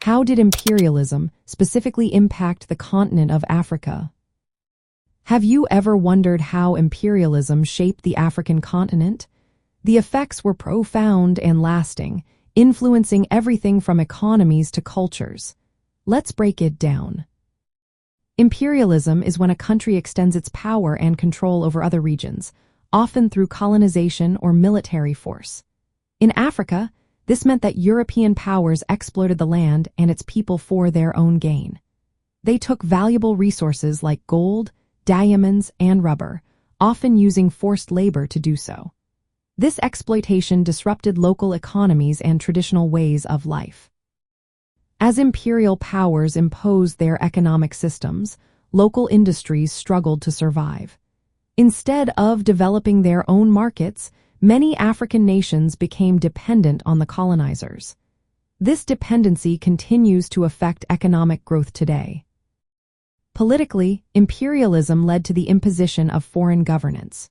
How did imperialism specifically impact the continent of Africa? Have you ever wondered how imperialism shaped the African continent? The effects were profound and lasting, influencing everything from economies to cultures. Let's break it down. Imperialism is when a country extends its power and control over other regions, often through colonization or military force. In Africa, this meant that European powers exploited the land and its people for their own gain. They took valuable resources like gold, diamonds, and rubber, often using forced labor to do so. This exploitation disrupted local economies and traditional ways of life. As imperial powers imposed their economic systems, local industries struggled to survive. Instead of developing their own markets, many African nations became dependent on the colonizers. This dependency continues to affect economic growth today. Politically, imperialism led to the imposition of foreign governance.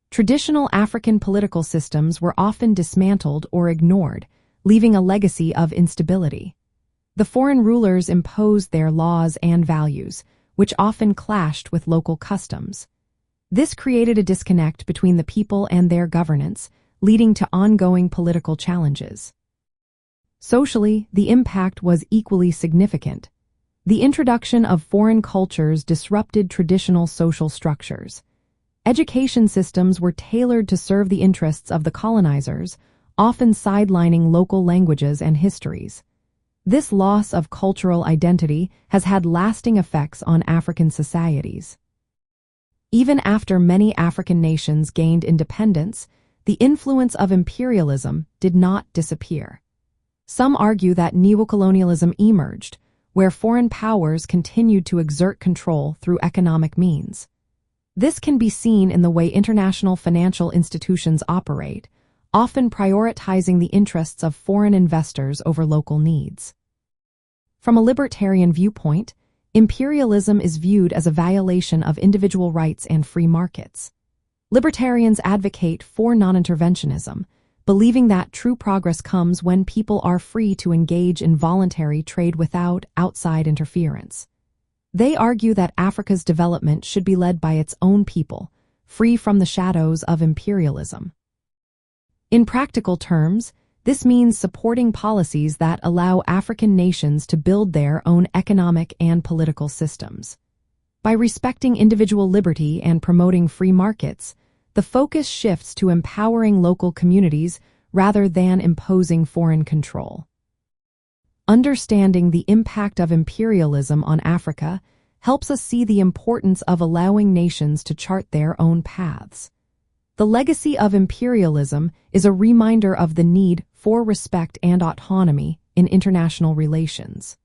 Traditional African political systems were often dismantled or ignored, leaving a legacy of instability. The foreign rulers imposed their laws and values, which often clashed with local customs. This created a disconnect between the people and their governance, leading to ongoing political challenges. Socially, the impact was equally significant. The introduction of foreign cultures disrupted traditional social structures. Education systems were tailored to serve the interests of the colonizers, often sidelining local languages and histories. This loss of cultural identity has had lasting effects on African societies. Even after many African nations gained independence, the influence of imperialism did not disappear. Some argue that neocolonialism emerged, where foreign powers continued to exert control through economic means. This can be seen in the way international financial institutions operate, often prioritizing the interests of foreign investors over local needs. From a libertarian viewpoint, imperialism is viewed as a violation of individual rights and free markets. Libertarians advocate for non-interventionism, believing that true progress comes when people are free to engage in voluntary trade without outside interference. They argue that Africa's development should be led by its own people, free from the shadows of imperialism. In practical terms, this means supporting policies that allow African nations to build their own economic and political systems. By respecting individual liberty and promoting free markets, the focus shifts to empowering local communities rather than imposing foreign control. Understanding the impact of imperialism on Africa helps us see the importance of allowing nations to chart their own paths. The legacy of imperialism is a reminder of the need for respect and autonomy in international relations.